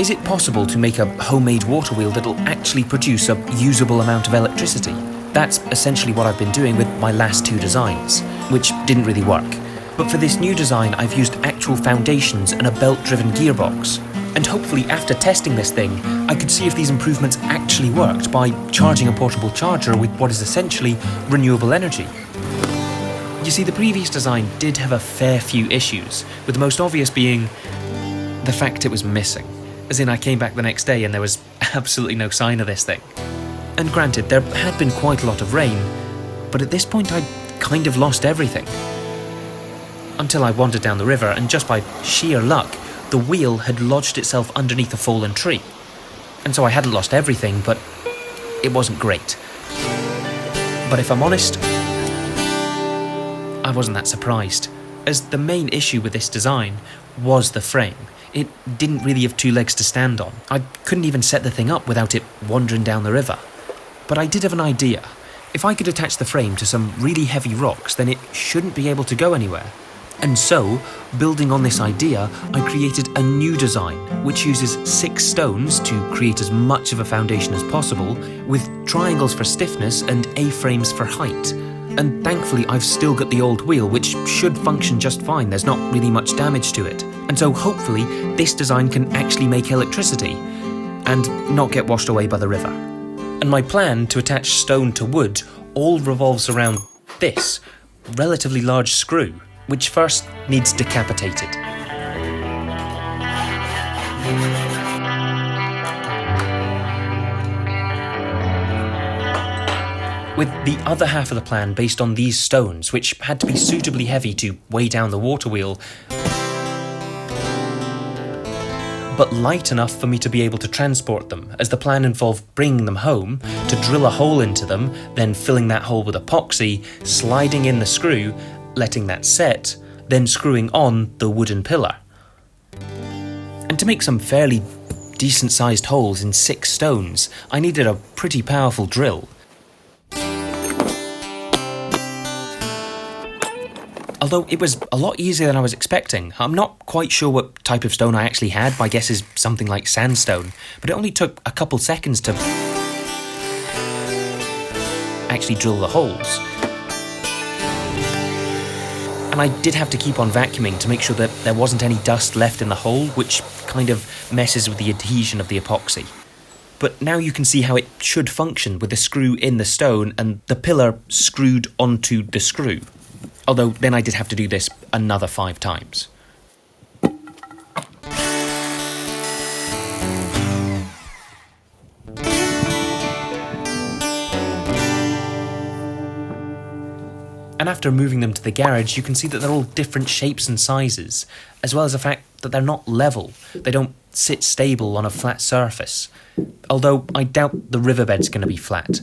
Is it possible to make a homemade water wheel that'll actually produce a usable amount of electricity? That's essentially what I've been doing with my last two designs, which didn't really work. But for this new design, I've used actual foundations and a belt-driven gearbox. And hopefully after testing this thing, I could see if these improvements actually worked by charging a portable charger with what is essentially renewable energy. You see, the previous design did have a fair few issues, with the most obvious being the fact it was missing. As in, I came back the next day and there was absolutely no sign of this thing. And granted, there had been quite a lot of rain, but at this point I'd kind of lost everything. Until I wandered down the river and just by sheer luck, the wheel had lodged itself underneath a fallen tree. And so I hadn't lost everything, but it wasn't great. But if I'm honest, I wasn't that surprised, as the main issue with this design was the frame. It didn't really have two legs to stand on. I couldn't even set the thing up without it wandering down the river. But I did have an idea. If I could attach the frame to some really heavy rocks, then it shouldn't be able to go anywhere. And so, building on this idea, I created a new design, which uses 6 stones to create as much of a foundation as possible, with triangles for stiffness and A-frames for height. And thankfully I've still got the old wheel, which should function just fine. There's not really much damage to it. And so hopefully this design can actually make electricity and not get washed away by the river. And my plan to attach stone to wood all revolves around this relatively large screw, which first needs decapitated. With the other half of the plan based on these stones, which had to be suitably heavy to weigh down the water wheel, but light enough for me to be able to transport them, as the plan involved bringing them home, to drill a hole into them, then filling that hole with epoxy, sliding in the screw, letting that set, then screwing on the wooden pillar. And to make some fairly decent-sized holes in 6 stones, I needed a pretty powerful drill. Although it was a lot easier than I was expecting. I'm not quite sure what type of stone I actually had. My guess is something like sandstone. But it only took a couple seconds to actually drill the holes. And I did have to keep on vacuuming to make sure that there wasn't any dust left in the hole, which kind of messes with the adhesion of the epoxy. But now you can see how it should function with the screw in the stone and the pillar screwed onto the screw. Although then I did have to do this another 5 times. And after moving them to the garage, you can see that they're all different shapes and sizes, as well as the fact that they're not level. They don't sit stable on a flat surface. Although I doubt the riverbed's going to be flat.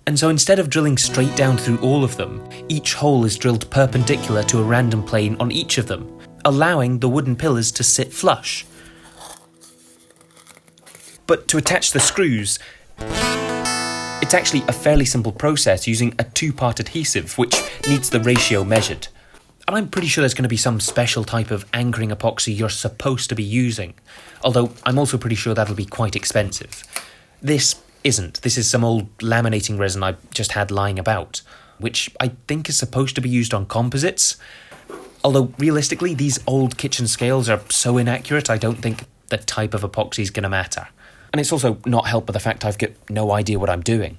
And so instead of drilling straight down through all of them, each hole is drilled perpendicular to a random plane on each of them, allowing the wooden pillars to sit flush. But to attach the screws, it's actually a fairly simple process using a 2-part adhesive, which needs the ratio measured. And I'm pretty sure there's going to be some special type of anchoring epoxy you're supposed to be using, although I'm also pretty sure that'll be quite expensive. This isn't. This is some old laminating resin I just had lying about, which I think is supposed to be used on composites. Although realistically, these old kitchen scales are so inaccurate, I don't think the type of epoxy is going to matter. And it's also not helped by the fact I've got no idea what I'm doing.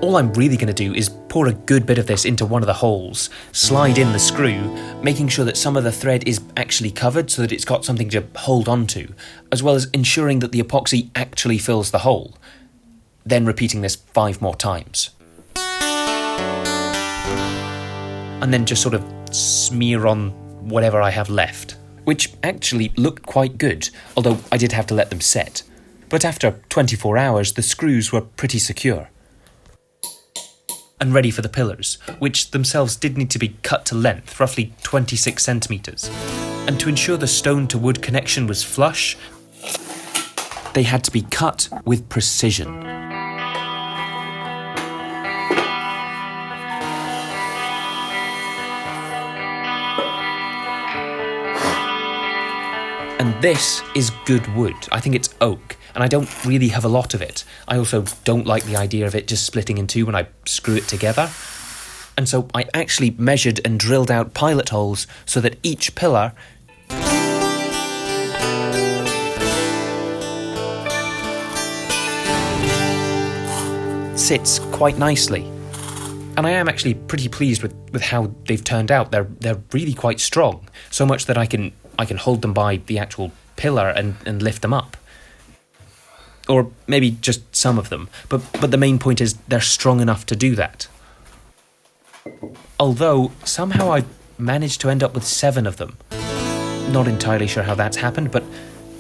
All I'm really going to do is pour a good bit of this into one of the holes, slide in the screw, making sure that some of the thread is actually covered so that it's got something to hold on to, as well as ensuring that the epoxy actually fills the hole, then repeating this 5 more times. And then just sort of smear on whatever I have left, which actually looked quite good, although I did have to let them set. But after 24 hours, the screws were pretty secure and ready for the pillars, which themselves did need to be cut to length, roughly 26 centimetres. And to ensure the stone to wood connection was flush, they had to be cut with precision. And this is good wood. I think it's oak, and I don't really have a lot of it. I also don't like the idea of it just splitting in two when I screw it together. And so I actually measured and drilled out pilot holes so that each pillar sits quite nicely. And I am actually pretty pleased with how they've turned out. They're really quite strong, so much that I can hold them by the actual pillar and lift them up. Or maybe just some of them, but the main point is they're strong enough to do that. Although, somehow I managed to end up with 7 of them. Not entirely sure how that's happened, but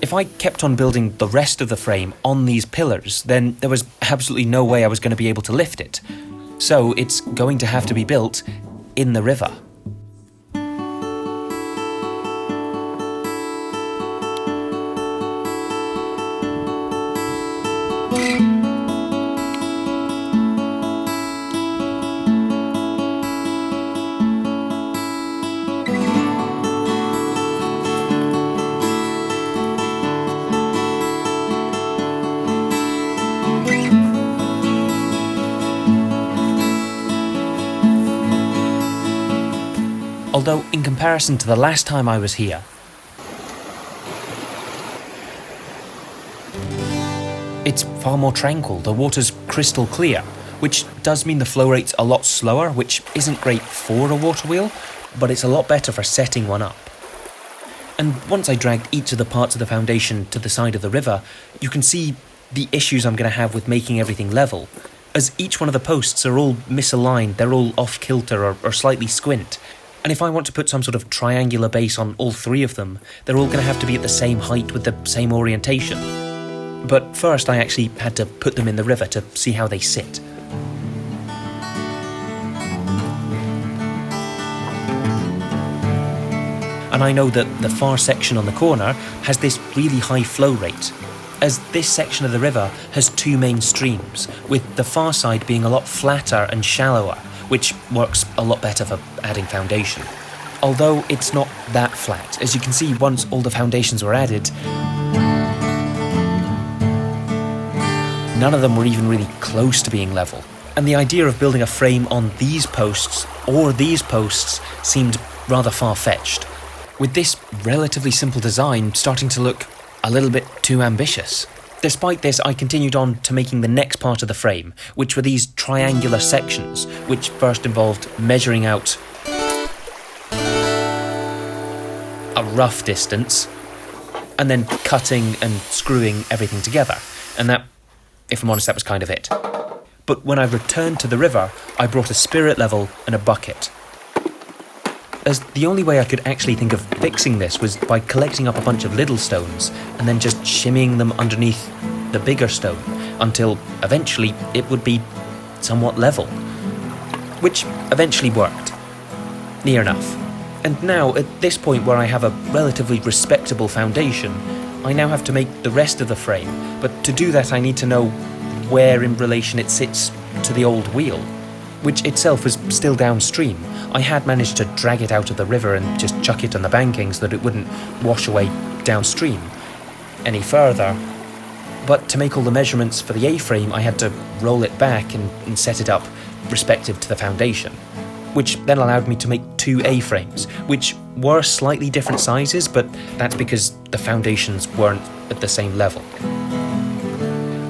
if I kept on building the rest of the frame on these pillars, then there was absolutely no way I was going to be able to lift it. So it's going to have to be built in the river. Although, in comparison to the last time I was here, it's far more tranquil. The water's crystal clear, which does mean the flow rate's a lot slower, which isn't great for a water wheel, but it's a lot better for setting one up. And once I dragged each of the parts of the foundation to the side of the river, you can see the issues I'm going to have with making everything level, as each one of the posts are all misaligned, they're all off-kilter or slightly squint. And if I want to put some sort of triangular base on all 3 of them, they're all going to have to be at the same height with the same orientation. But first I actually had to put them in the river to see how they sit. And I know that the far section on the corner has this really high flow rate, as this section of the river has 2 main streams, with the far side being a lot flatter and shallower, which works a lot better for adding foundation. Although it's not that flat. As you can see, once all the foundations were added, none of them were even really close to being level. And the idea of building a frame on these posts or these posts seemed rather far-fetched, with this relatively simple design starting to look a little bit too ambitious. Despite this, I continued on to making the next part of the frame, which were these triangular sections, which first involved measuring out a rough distance, and then cutting and screwing everything together. And that, if I'm honest, that was kind of it. But when I returned to the river, I brought a spirit level and a bucket, as the only way I could actually think of fixing this was by collecting up a bunch of little stones and then just shimmying them underneath the bigger stone until eventually it would be somewhat level. Which eventually worked. Near enough. And now, at this point where I have a relatively respectable foundation, I now have to make the rest of the frame, but to do that I need to know where in relation it sits to the old wheel, which itself was still downstream. I had managed to drag it out of the river and just chuck it on the banking so that it wouldn't wash away downstream any further. But to make all the measurements for the A-frame, I had to roll it back and set it up respective to the foundation, which then allowed me to make 2 A-frames, which were slightly different sizes, but that's because the foundations weren't at the same level.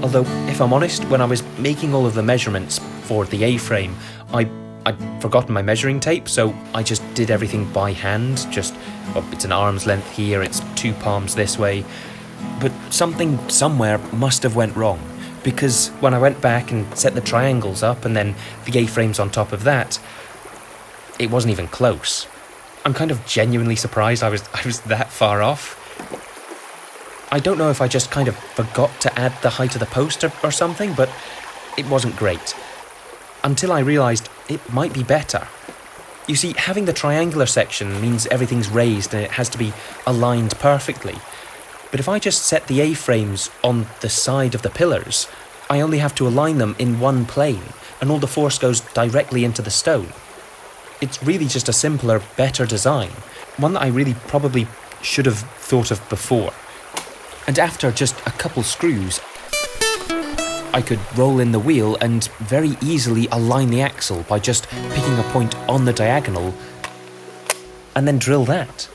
Although, if I'm honest, when I was making all of the measurements for the A-frame, I'd forgotten my measuring tape, so I just did everything by hand. It's an arm's length here, it's 2 palms this way. But something somewhere must have went wrong, because when I went back and set the triangles up and then the A-frames on top of that, it wasn't even close. I'm kind of genuinely surprised I was that far off. I don't know if I just kind of forgot to add the height of the post or something, but it wasn't great. Until I realised it might be better. You see, having the triangular section means everything's raised and it has to be aligned perfectly. But if I just set the A-frames on the side of the pillars, I only have to align them in one plane, and all the force goes directly into the stone. It's really just a simpler, better design, one that I really probably should have thought of before. And after just a couple screws, I could roll in the wheel and very easily align the axle by just picking a point on the diagonal and then drill that.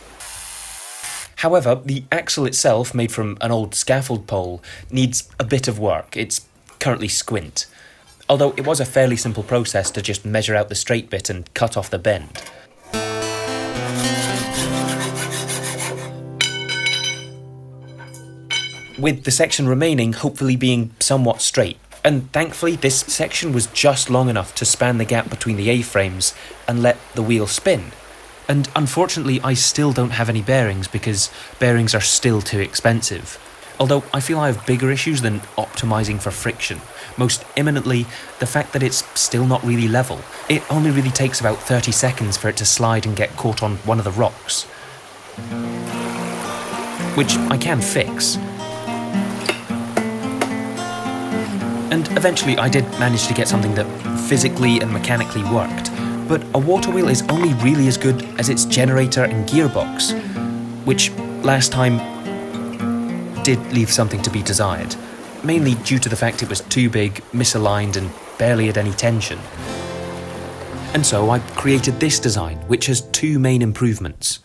However, the axle itself, made from an old scaffold pole, needs a bit of work. It's currently squint, although it was a fairly simple process to just measure out the straight bit and cut off the bend. With the section remaining hopefully being somewhat straight, and thankfully this section was just long enough to span the gap between the A-frames and let the wheel spin. And unfortunately I still don't have any bearings because bearings are still too expensive. Although I feel I have bigger issues than optimising for friction. Most imminently, the fact that it's still not really level. It only really takes about 30 seconds for it to slide and get caught on one of the rocks, which I can fix. And eventually I did manage to get something that physically and mechanically worked. But a water wheel is only really as good as its generator and gearbox, which last time did leave something to be desired, mainly due to the fact it was too big, misaligned and barely had any tension. And so I created this design, which has two main improvements.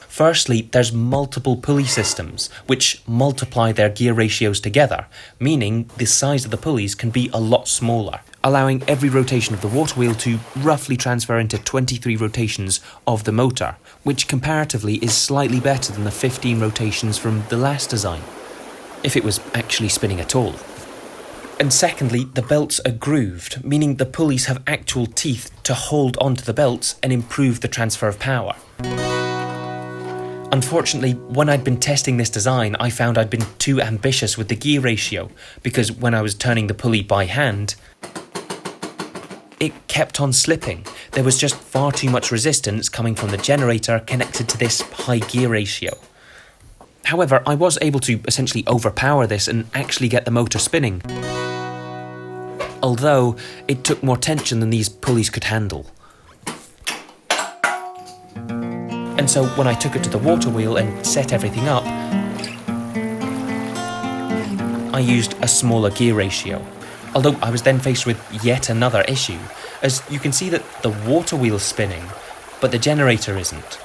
Firstly, there's multiple pulley systems, which multiply their gear ratios together, meaning the size of the pulleys can be a lot smaller, allowing every rotation of the water wheel to roughly transfer into 23 rotations of the motor, which comparatively is slightly better than the 15 rotations from the last design, if it was actually spinning at all. And secondly, the belts are grooved, meaning the pulleys have actual teeth to hold onto the belts and improve the transfer of power. Unfortunately, when I'd been testing this design, I found I'd been too ambitious with the gear ratio, because when I was turning the pulley by hand, it kept on slipping. There was just far too much resistance coming from the generator connected to this high gear ratio. However, I was able to essentially overpower this and actually get the motor spinning, although it took more tension than these pulleys could handle. And so when I took it to the water wheel and set everything up, I used a smaller gear ratio. Although I was then faced with yet another issue, as you can see that the water wheel's spinning, but the generator isn't.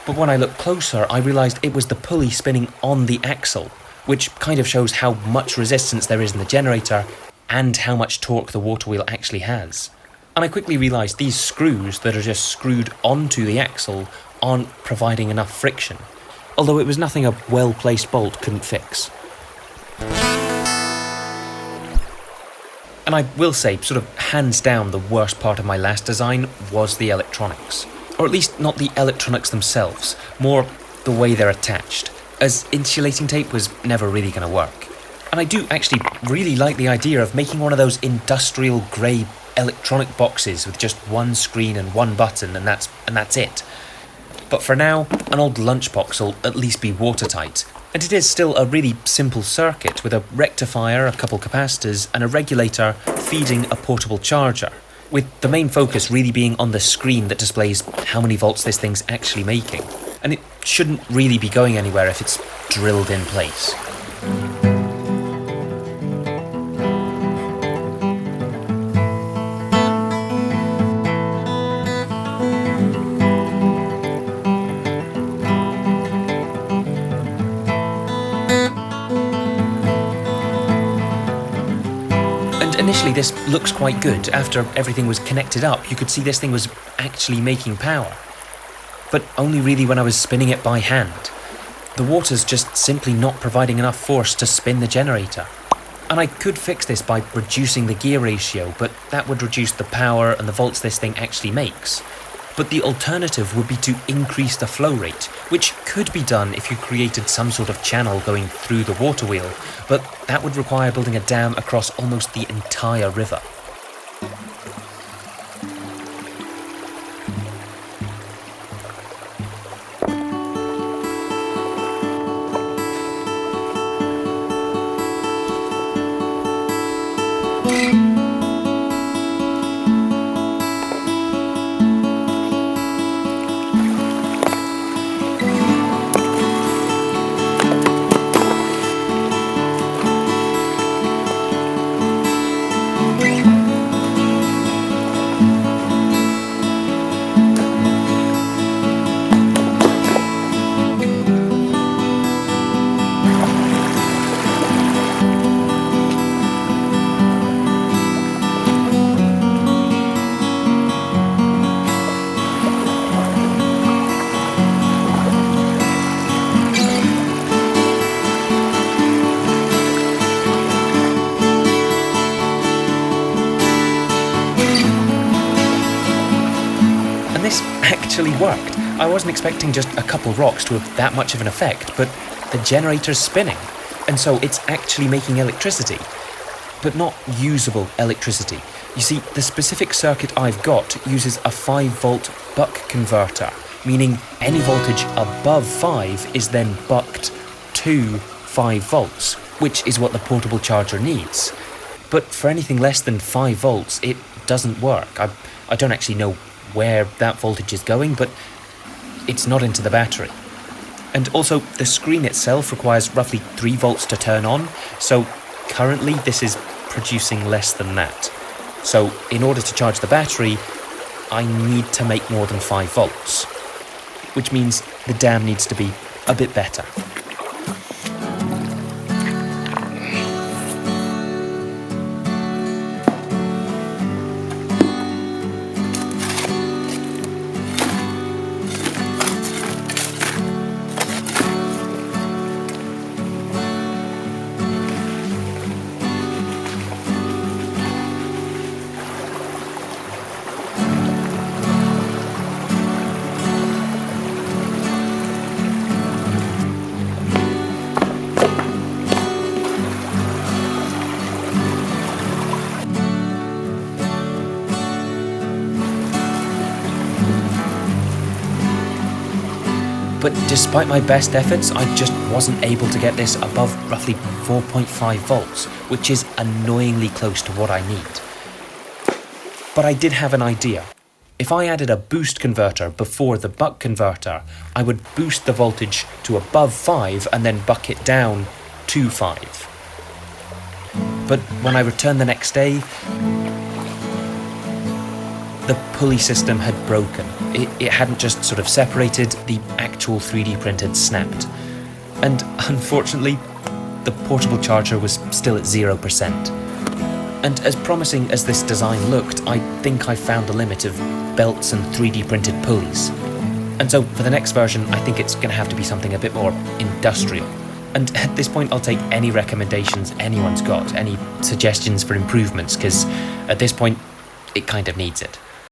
But when I looked closer, I realised it was the pulley spinning on the axle, which kind of shows how much resistance there is in the generator and how much torque the water wheel actually has. And I quickly realised these screws that are just screwed onto the axle aren't providing enough friction, although it was nothing a well-placed bolt couldn't fix. And I will say, sort of hands down, the worst part of my last design was the electronics. Or at least not the electronics themselves, more the way they're attached, as insulating tape was never really going to work. And I do actually really like the idea of making one of those industrial grey electronic boxes with just one screen and one button and that's it. But for now, an old lunchbox will at least be watertight. And it is still a really simple circuit with a rectifier, a couple capacitors and a regulator feeding a portable charger, with the main focus really being on the screen that displays how many volts this thing's actually making. And it shouldn't really be going anywhere if it's drilled in place. Initially this looks quite good. After everything was connected up, you could see this thing was actually making power. But only really when I was spinning it by hand. The water's just simply not providing enough force to spin the generator. And I could fix this by reducing the gear ratio, but that would reduce the power and the volts this thing actually makes. But the alternative would be to increase the flow rate, which could be done if you created some sort of channel going through the water wheel, but that would require building a dam across almost the entire river. worked. I wasn't expecting just a couple rocks to have that much of an effect, but the generator's spinning, and so it's actually making electricity. But not usable electricity. You see, the specific circuit I've got uses a 5-volt buck converter, meaning any voltage above 5 is then bucked to 5 volts, which is what the portable charger needs. But for anything less than 5 volts, it doesn't work. I don't actually know where that voltage is going, but it's not into the battery. And also, the screen itself requires roughly 3 volts to turn on, so currently this is producing less than that. So in order to charge the battery, I need to make more than 5 volts, which means the dam needs to be a bit better. But despite my best efforts, I just wasn't able to get this above roughly 4.5 volts, which is annoyingly close to what I need. But I did have an idea. If I added a boost converter before the buck converter, I would boost the voltage to above 5 and then buck it down to 5. But when I returned the next day, the pulley system had broken. It hadn't just sort of separated, the actual 3D print had snapped. And unfortunately, the portable charger was still at 0%. And as promising as this design looked, I think I found the limit of belts and 3D printed pulleys. And so for the next version, I think it's going to have to be something a bit more industrial. And at this point, I'll take any recommendations anyone's got, any suggestions for improvements, because at this point, it kind of needs it.